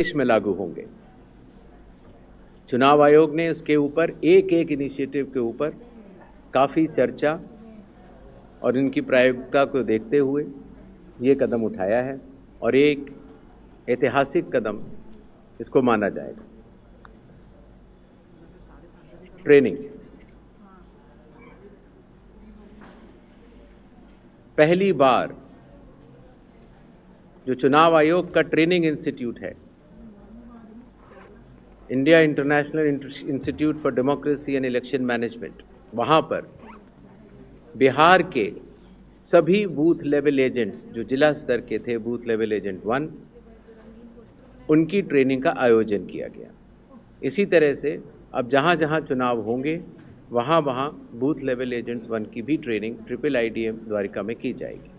देश में लागू होंगे। चुनाव आयोग ने इसके ऊपर एक एक इनिशिएटिव के ऊपर काफ़ी चर्चा और इनकी प्रायोगिकता को देखते हुए ये कदम उठाया है और एक ऐतिहासिक कदम इसको माना जाएगा। ट्रेनिंग पहली बार जो चुनाव आयोग का ट्रेनिंग इंस्टीट्यूट है, India international institute for democracy and election management, वहाँ पर बिहार के सभी बूथ लेवल एजेंट्स जो जिला स्तर के थे, बूथ लेवल एजेंट 1, उनकी ट्रेनिंग का आयोजन किया गया। इसी तरह से अब जहाँ जहाँ चुनाव होंगे वहाँ वहाँ बूथ लेवल एजेंट्स 1 की भी ट्रेनिंग IIIDM द्वारिका में की जाएगी।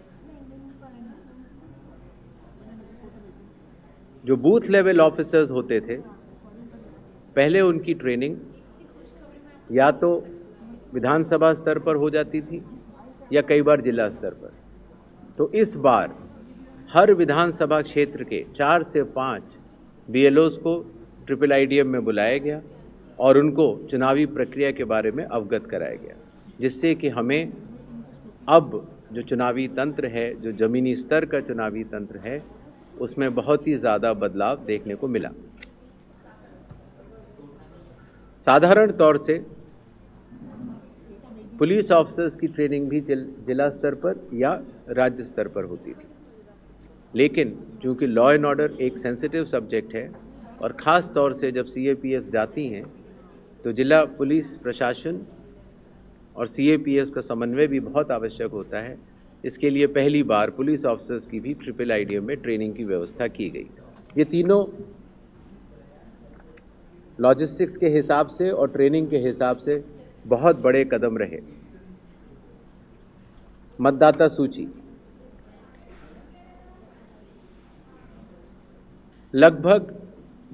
जो बूथ लेवल ऑफिसर्स होते थे, पहले उनकी ट्रेनिंग या तो विधानसभा स्तर पर हो जाती थी या कई बार जिला स्तर पर। तो इस बार हर विधानसभा क्षेत्र के 4 से 5 BLOs को IIIDM में बुलाया गया और उनको चुनावी प्रक्रिया के बारे में अवगत कराया गया, जिससे कि हमें अब जो चुनावी तंत्र है, जो ज़मीनी स्तर का चुनावी तंत्र है, उसमें बहुत ही ज़्यादा बदलाव देखने को मिला। साधारण तौर से पुलिस ऑफिसर्स की ट्रेनिंग भी जिला स्तर पर या राज्य स्तर पर होती थी, लेकिन चूंकि लॉ एंड ऑर्डर एक सेंसिटिव सब्जेक्ट है और ख़ास तौर से जब CAPF जाती हैं तो जिला पुलिस प्रशासन और CAPF का समन्वय भी बहुत आवश्यक होता है। इसके लिए पहली बार पुलिस ऑफिसर्स की भी IIIDM में ट्रेनिंग की व्यवस्था की गई। ये तीनों लॉजिस्टिक्स के हिसाब से और ट्रेनिंग के हिसाब से बहुत बड़े कदम रहे। मतदाता सूची लगभग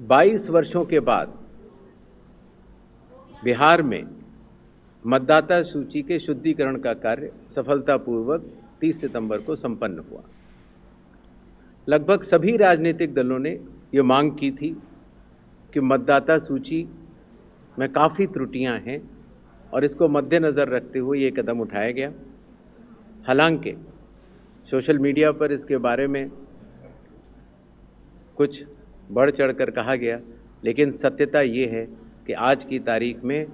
22 वर्षों के बाद बिहार में मतदाता सूची के शुद्धिकरण का कार्य सफलतापूर्वक 30 सितंबर को संपन्न हुआ। लगभग सभी राजनीतिक दलों ने ये मांग की थी कि मतदाता सूची में काफ़ी त्रुटियां हैं और इसको मद्देनज़र रखते हुए ये कदम उठाया गया। हालांकि सोशल मीडिया पर इसके बारे में कुछ बढ़ चढ़कर कहा गया, लेकिन सत्यता ये है कि आज की तारीख में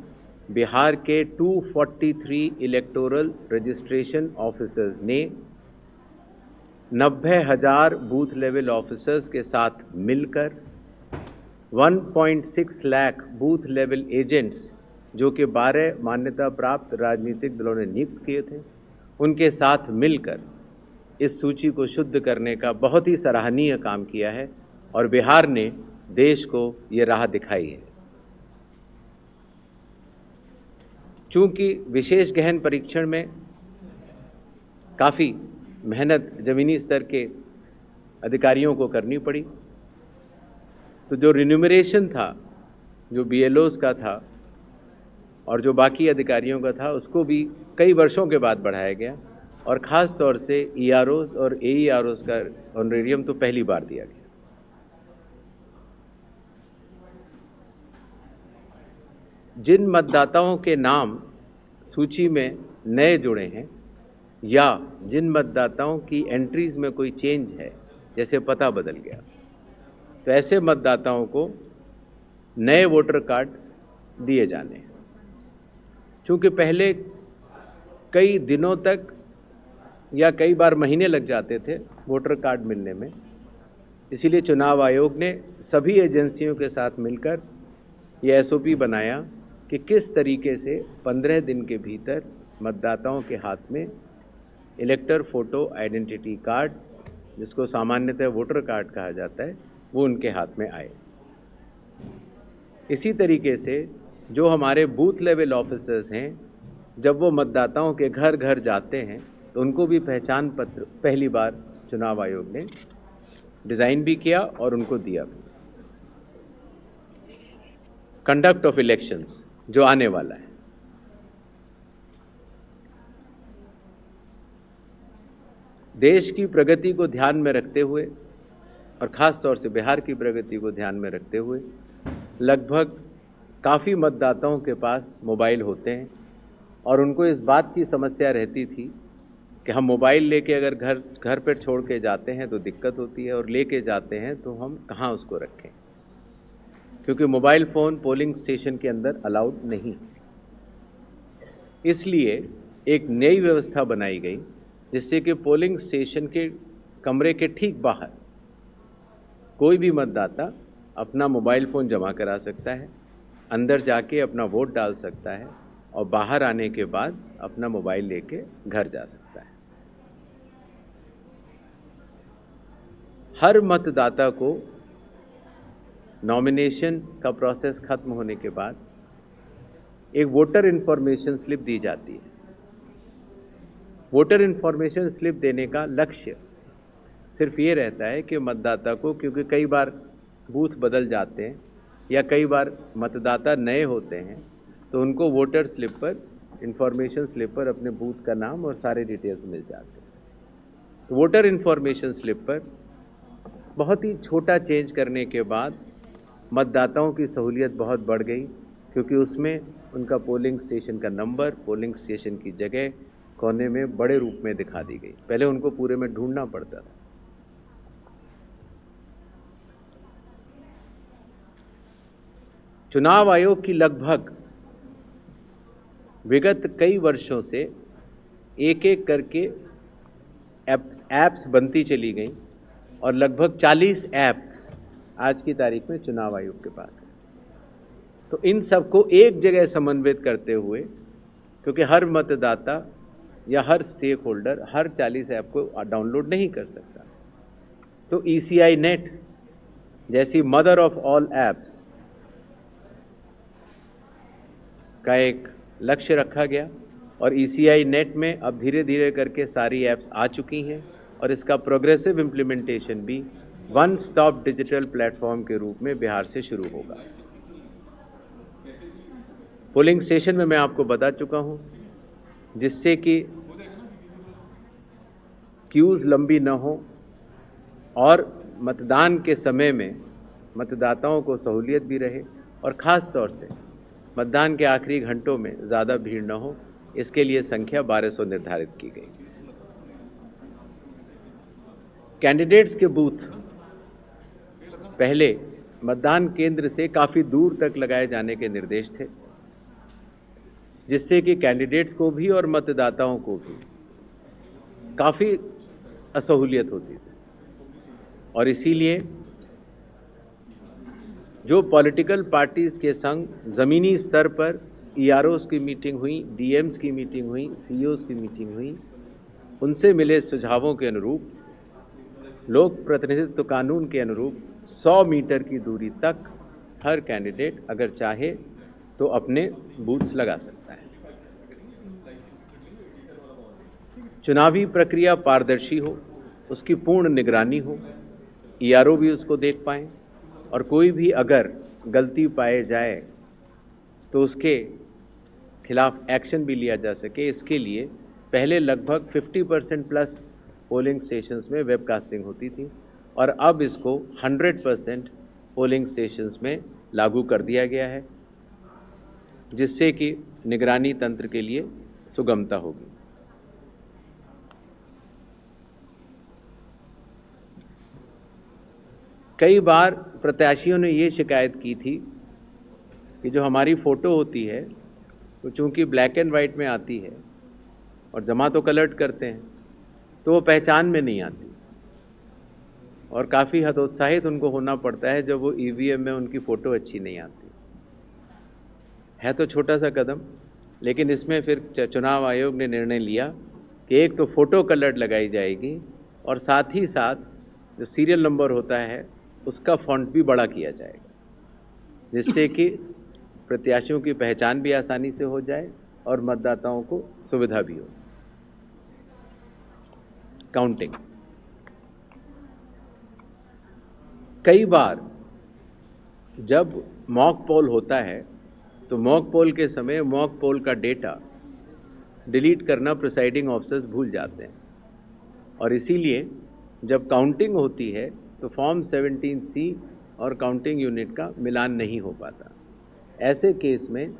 बिहार के 243 इलेक्टोरल रजिस्ट्रेशन ऑफिसर्स ने 90,000 बूथ लेवल ऑफिसर्स के साथ मिलकर 1.6 लाख बूथ लेवल एजेंट्स, जो कि 12 मान्यता प्राप्त राजनीतिक दलों ने नियुक्त किए थे, उनके साथ मिलकर इस सूची को शुद्ध करने का बहुत ही सराहनीय काम किया है और बिहार ने देश को ये राह दिखाई है। चूंकि विशेष गहन परीक्षण में काफ़ी मेहनत ज़मीनी स्तर के अधिकारियों को करनी पड़ी, तो जो रिन्यूमरेशन था, जो BLOs का था और जो बाकी अधिकारियों का था, उसको भी कई वर्षों के बाद बढ़ाया गया और ख़ास तौर से EROs और AEROs का ऑनरेरियम तो पहली बार दिया गया। जिन मतदाताओं के नाम सूची में नए जुड़े हैं या जिन मतदाताओं की एंट्रीज में कोई चेंज है, जैसे पता बदल गया, तो ऐसे मतदाताओं को नए वोटर कार्ड दिए जाने हैं। चूँकि पहले कई दिनों तक या कई बार महीने लग जाते थे वोटर कार्ड मिलने में, इसीलिए चुनाव आयोग ने सभी एजेंसियों के साथ मिलकर ये SOP बनाया कि किस तरीके से 15 दिन के भीतर मतदाताओं के हाथ में इलेक्टर फोटो आइडेंटिटी कार्ड, जिसको सामान्यतः वोटर कार्ड कहा जाता है, वो उनके हाथ में आए। इसी तरीके से जो हमारे बूथ लेवल ऑफिसर्स हैं, जब वो मतदाताओं के घर घर जाते हैं तो उनको भी पहचान पत्र पहली बार चुनाव आयोग ने डिज़ाइन भी किया और उनको दिया भी। कंडक्ट ऑफ इलेक्शंस जो आने वाला है, देश की प्रगति को ध्यान में रखते हुए और ख़ास तौर से बिहार की प्रगति को ध्यान में रखते हुए लगभग काफ़ी मतदाताओं के पास मोबाइल होते हैं और उनको इस बात की समस्या रहती थी कि हम मोबाइल लेके अगर घर पर छोड़ के जाते हैं तो दिक्कत होती है और लेके जाते हैं तो हम कहाँ उसको रखें, क्योंकि मोबाइल फ़ोन पोलिंग स्टेशन के अंदर अलाउड नहीं। इसलिए एक नई व्यवस्था बनाई गई जिससे कि पोलिंग स्टेशन के कमरे के ठीक बाहर कोई भी मतदाता अपना मोबाइल फ़ोन जमा करा सकता है, अंदर जाके अपना वोट डाल सकता है और बाहर आने के बाद अपना मोबाइल लेके घर जा सकता है। हर मतदाता को नॉमिनेशन का प्रोसेस खत्म होने के बाद एक वोटर इन्फॉर्मेशन स्लिप दी जाती है। वोटर इन्फॉर्मेशन स्लिप देने का लक्ष्य सिर्फ ये रहता है कि मतदाता को, क्योंकि कई बार बूथ बदल जाते हैं या कई बार मतदाता नए होते हैं, तो उनको वोटर स्लिप पर, इन्फॉर्मेशन स्लिप पर अपने बूथ का नाम और सारे डिटेल्स मिल जाते हैं। तो वोटर इन्फॉर्मेशन स्लिप पर बहुत ही छोटा चेंज करने के बाद मतदाताओं की सहूलियत बहुत बढ़ गई, क्योंकि उसमें उनका पोलिंग स्टेशन का नंबर, पोलिंग स्टेशन की जगह कोने में बड़े रूप में दिखा दी गई। पहले उनको पूरे में ढूंढना पड़ता था। चुनाव आयोग की लगभग विगत कई वर्षों से एक एक करके ऐप्स बनती चली गई और लगभग 40 ऐप्स आज की तारीख में चुनाव आयोग के पास है। तो इन सबको एक जगह समन्वित करते हुए, क्योंकि हर मतदाता या हर स्टेक होल्डर हर 40 ऐप को डाउनलोड नहीं कर सकता, तो ECI नेट जैसी मदर ऑफ ऑल ऐप्स का एक लक्ष्य रखा गया और ECI नेट में अब धीरे धीरे करके सारी ऐप्स आ चुकी हैं और इसका प्रोग्रेसिव इम्प्लीमेंटेशन भी वन स्टॉप डिजिटल प्लेटफॉर्म के रूप में बिहार से शुरू होगा। पोलिंग स्टेशन में मैं आपको बता चुका हूं, जिससे कि क्यूज़ लंबी न हो और मतदान के समय में मतदाताओं को सहूलियत भी रहे और ख़ास तौर से मतदान के आखिरी घंटों में ज़्यादा भीड़ न हो, इसके लिए संख्या 1200 निर्धारित की गई। कैंडिडेट्स के बूथ पहले मतदान केंद्र से काफ़ी दूर तक लगाए जाने के निर्देश थे, जिससे कि कैंडिडेट्स को भी और मतदाताओं को भी काफ़ी असहूलियत होती थी। और इसीलिए जो पॉलिटिकल पार्टीज़ के संग ज़मीनी स्तर पर EROs की मीटिंग हुई, DMs की मीटिंग हुई, CEOs की मीटिंग हुई, उनसे मिले सुझावों के अनुरूप, लोक प्रतिनिधित्व कानून के अनुरूप 100 मीटर की दूरी तक हर कैंडिडेट अगर चाहे तो अपने बूथ्स लगा सकता है। चुनावी प्रक्रिया पारदर्शी हो, उसकी पूर्ण निगरानी हो, ERO भी उसको देख पाएँ और कोई भी अगर गलती पाए जाए तो उसके खिलाफ एक्शन भी लिया जा सके। इसके लिए पहले लगभग 50% प्लस पोलिंग स्टेशंस में वेबकास्टिंग होती थी और अब इसको 100% पोलिंग स्टेशंस में लागू कर दिया गया है, जिससे कि निगरानी तंत्र के लिए सुगमता होगी। कई बार प्रत्याशियों ने ये शिकायत की थी कि जो हमारी फ़ोटो होती है तो चूँकि ब्लैक एंड वाइट में आती है और जमा तो कलर करते हैं तो वो पहचान में नहीं आती और काफ़ी हतोत्साहित उनको होना पड़ता है जब वो EVM में उनकी फ़ोटो अच्छी नहीं आती है। तो छोटा सा कदम, लेकिन इसमें फिर चुनाव आयोग ने निर्णय लिया कि एक तो फ़ोटो कलर लगाई जाएगी और साथ ही साथ जो सीरियल नंबर होता है उसका फ़ॉन्ट भी बड़ा किया जाएगा, जिससे कि प्रत्याशियों की पहचान भी आसानी से हो जाए और मतदाताओं को सुविधा भी हो। काउंटिंग, कई बार जब मॉक पोल होता है तो मॉक पोल के समय मॉक पोल का डेटा डिलीट करना प्रिसाइडिंग ऑफिसर्स भूल जाते हैं और इसीलिए जब काउंटिंग होती है तो फॉर्म 17C और काउंटिंग यूनिट का मिलान नहीं हो पाता। ऐसे केस में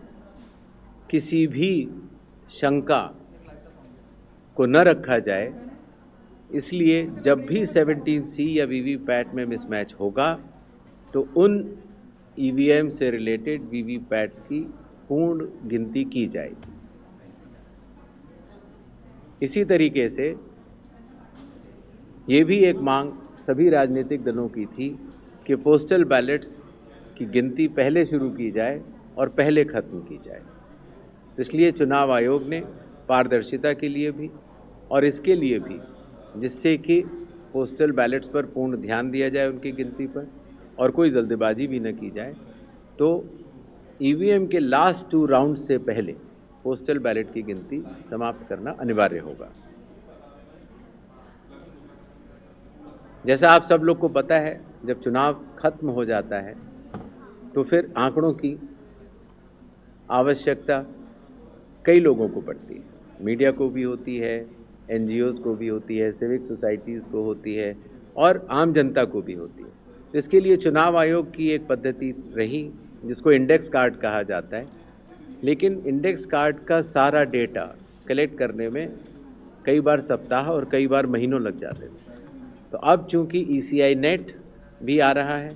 किसी भी शंका को न रखा जाए, इसलिए जब भी 17C या वीवीपैट में मिसमैच होगा तो उन ईवीएम से रिलेटेड वीवीपैट्स की पूर्ण गिनती की जाएगी। इसी तरीके से ये भी एक मांग सभी राजनीतिक दलों की थी कि पोस्टल बैलेट्स की गिनती पहले शुरू की जाए और पहले ख़त्म की जाए। तो इसलिए चुनाव आयोग ने पारदर्शिता के लिए भी और इसके लिए भी, जिससे कि पोस्टल बैलेट्स पर पूर्ण ध्यान दिया जाए उनकी गिनती पर और कोई जल्दबाजी भी न की जाए, तो ईवीएम के लास्ट 2 राउंड से पहले पोस्टल बैलेट की गिनती समाप्त करना अनिवार्य होगा। जैसा आप सब लोग को पता है, जब चुनाव खत्म हो जाता है तो फिर आंकड़ों की आवश्यकता कई लोगों को पड़ती है। मीडिया को भी होती है, एनजीओज़ को भी होती है, सिविक सोसाइटीज़ को होती है और आम जनता को भी होती है। तो इसके लिए चुनाव आयोग की एक पद्धति रही जिसको इंडेक्स कार्ड कहा जाता है, लेकिन इंडेक्स कार्ड का सारा डेटा कलेक्ट करने में कई बार सप्ताह और कई बार महीनों लग जाते थे। तो अब चूंकि ECI नेट भी आ रहा है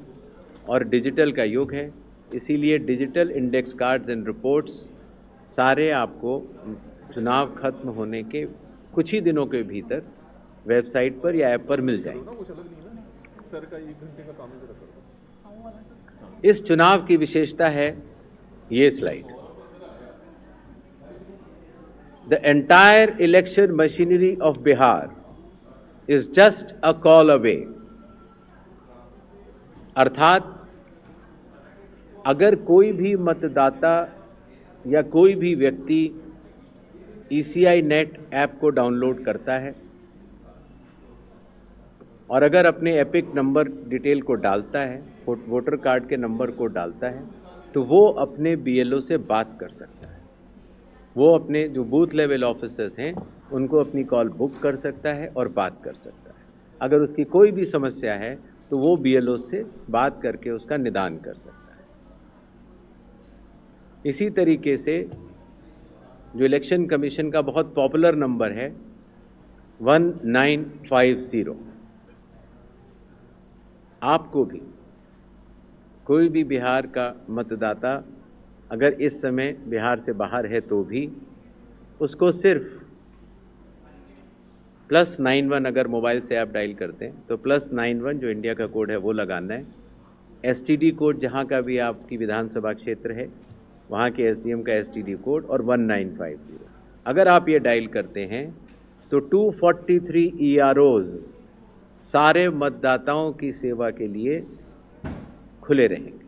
और डिजिटल का युग है, इसीलिए digital index cards and reports सारे आपको चुनाव खत्म होने के कुछ ही दिनों के भीतर वेबसाइट पर या ऐप पर मिल जाएंगे। इस चुनाव की विशेषता है ये slide. The entire election machinery of Bihar is just a call away. अर्थात अगर कोई भी मतदाता या कोई भी व्यक्ति ECI नेट ऐप को डाउनलोड करता है और अगर अपने एपिक नंबर डिटेल को डालता है, वोटर कार्ड के नंबर को डालता है, तो वो अपने BLO से बात कर सकता है। वो अपने जो बूथ लेवल ऑफिसर्स हैं उनको अपनी कॉल बुक कर सकता है और बात कर सकता है। अगर उसकी कोई भी समस्या है तो वो BLO से बात करके उसका निदान कर सकता है। इसी तरीके से जो इलेक्शन कमीशन का बहुत पॉपुलर नंबर है 1950, आपको भी कोई भी बिहार का मतदाता अगर इस समय बिहार से बाहर है तो भी उसको सिर्फ +91 अगर मोबाइल से आप डायल करते हैं तो +91 जो इंडिया का कोड है वो लगाना है। STD कोड जहाँ का भी आपकी विधानसभा क्षेत्र है वहाँ के SDM का STD कोड और 1950 अगर आप ये डायल करते हैं तो 243 EROs सारे मतदाताओं की सेवा के लिए खुले रहेंगे।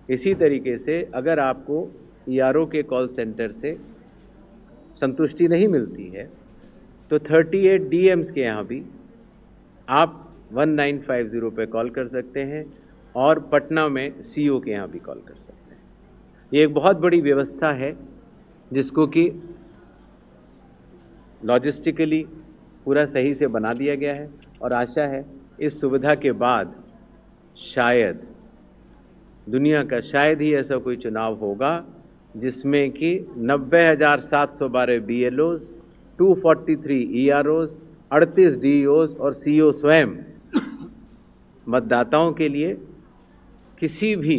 इसी तरीके से अगर आपको ERO के कॉल सेंटर से संतुष्टि नहीं मिलती है तो 38 DMs के यहाँ भी आप 1950 पे कॉल कर सकते हैं और पटना में CO के यहाँ भी कॉल कर सकते हैं। ये एक बहुत बड़ी व्यवस्था है जिसको कि लॉजिस्टिकली पूरा सही से बना दिया गया है और आशा है इस सुविधा के बाद शायद दुनिया का शायद ही ऐसा कोई चुनाव होगा जिसमें कि 90,712 BLOs, 243 EROs, 38 DEOs और CO स्वयं मतदाताओं के लिए किसी भी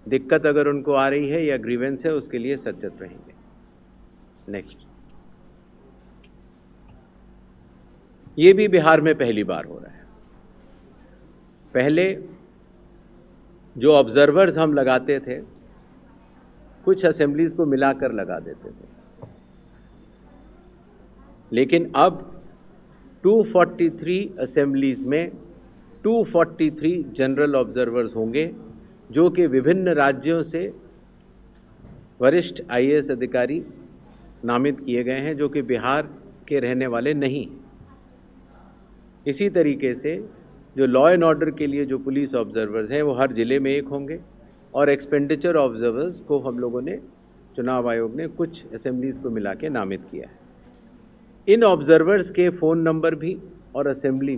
दिक्कत अगर उनको आ रही है या ग्रीवेंस है उसके लिए सचेत रहेंगे। नेक्स्ट, ये भी बिहार में पहली बार हो रहा है। पहले जो ऑब्जर्वर्स हम लगाते थे कुछ असेंबलीज को मिलाकर लगा देते थे, लेकिन अब 243 असेंबलीज में 243 जनरल ऑब्जर्वर्स होंगे जो कि विभिन्न राज्यों से वरिष्ठ IAS अधिकारी नामित किए गए हैं जो कि बिहार के रहने वाले नहीं। इसी तरीके से जो लॉ एंड ऑर्डर के लिए जो पुलिस ऑब्जर्वर्स हैं वो हर ज़िले में एक होंगे और एक्सपेंडिचर ऑब्जर्वर्स को हम लोगों ने चुनाव आयोग ने कुछ असेंबलीज को मिला के नामित किया है। इन ऑब्जर्वर्स के फ़ोन नंबर भी और असेंबली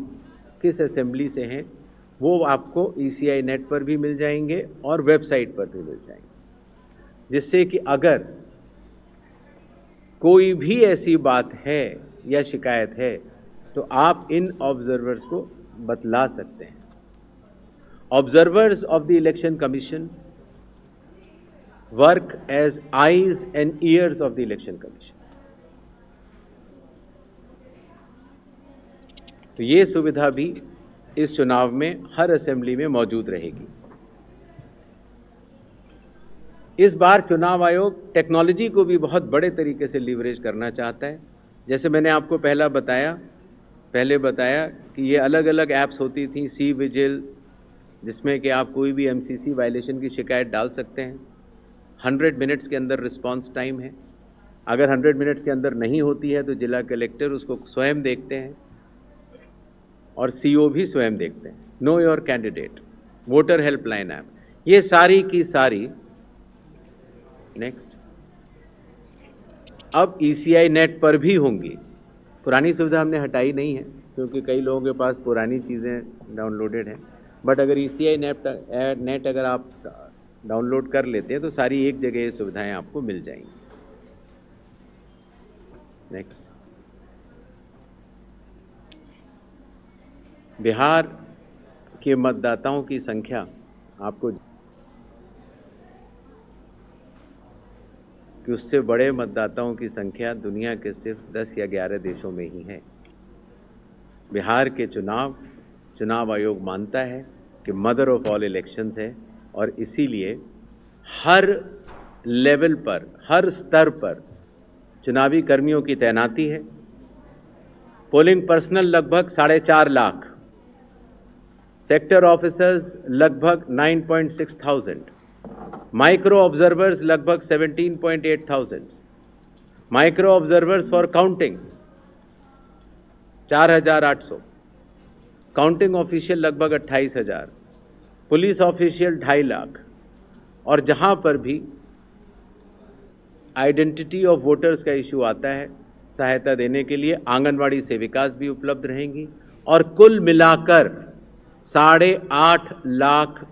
किस असेंबली से हैं, वो आपको ECI नेट पर भी मिल जाएंगे और वेबसाइट पर भी मिल जाएंगे, जिससे कि अगर कोई भी ऐसी बात है या शिकायत है तो आप इन ऑब्जर्वर्स को बतला सकते हैं। Observers of the election commission work as eyes and ears of the election commission. तो ये सुविधा भी इस चुनाव में हर असेंबली में मौजूद रहेगी। इस बार चुनाव आयोग टेक्नोलॉजी को भी बहुत बड़े तरीके से लीवरेज करना चाहता है। जैसे मैंने आपको पहले बताया कि ये अलग अलग ऐप्स होती थी, सी विजिल, जिसमें कि आप कोई भी MCC वायलेशन की शिकायत डाल सकते हैं। 100 मिनट्स के अंदर रिस्पांस टाइम है। अगर 100 मिनट्स के अंदर नहीं होती है तो जिला कलेक्टर उसको स्वयं देखते हैं और CO भी स्वयं देखते हैं। Know your candidate, voter helpline app, ये सारी की सारी नेक्स्ट अब ECI नेट पर भी होंगी। पुरानी सुविधा हमने हटाई नहीं है क्योंकि कई लोगों के पास पुरानी चीज़ें डाउनलोडेड हैं, बट अगर ECI नेट अगर आप डाउनलोड कर लेते हैं तो सारी एक जगह ये सुविधाएं आपको मिल जाएंगी। नेक्स्ट, बिहार के मतदाताओं की संख्या आपको कि उससे बड़े मतदाताओं की संख्या दुनिया के सिर्फ 10 या 11 देशों में ही है। बिहार के चुनाव आयोग मानता है कि मदर ऑफ ऑल इलेक्शंस है और इसीलिए हर लेवल पर, हर स्तर पर चुनावी कर्मियों की तैनाती है। पोलिंग पर्सनल लगभग 4.5 लाख, सेक्टर ऑफिसर्स लगभग 9.6,000, माइक्रो ऑब्जर्वर्स लगभग 17.8,000, micro observers for counting 4,800, counting official लगभग 28,000, पुलिस ऑफिशियल 2.5 लाख, और जहां पर भी आइडेंटिटी ऑफ वोटर्स का इशू आता है, सहायता देने के लिए आंगनवाड़ी सेविकास भी उपलब्ध रहेंगी और कुल मिलाकर 8.5 लाख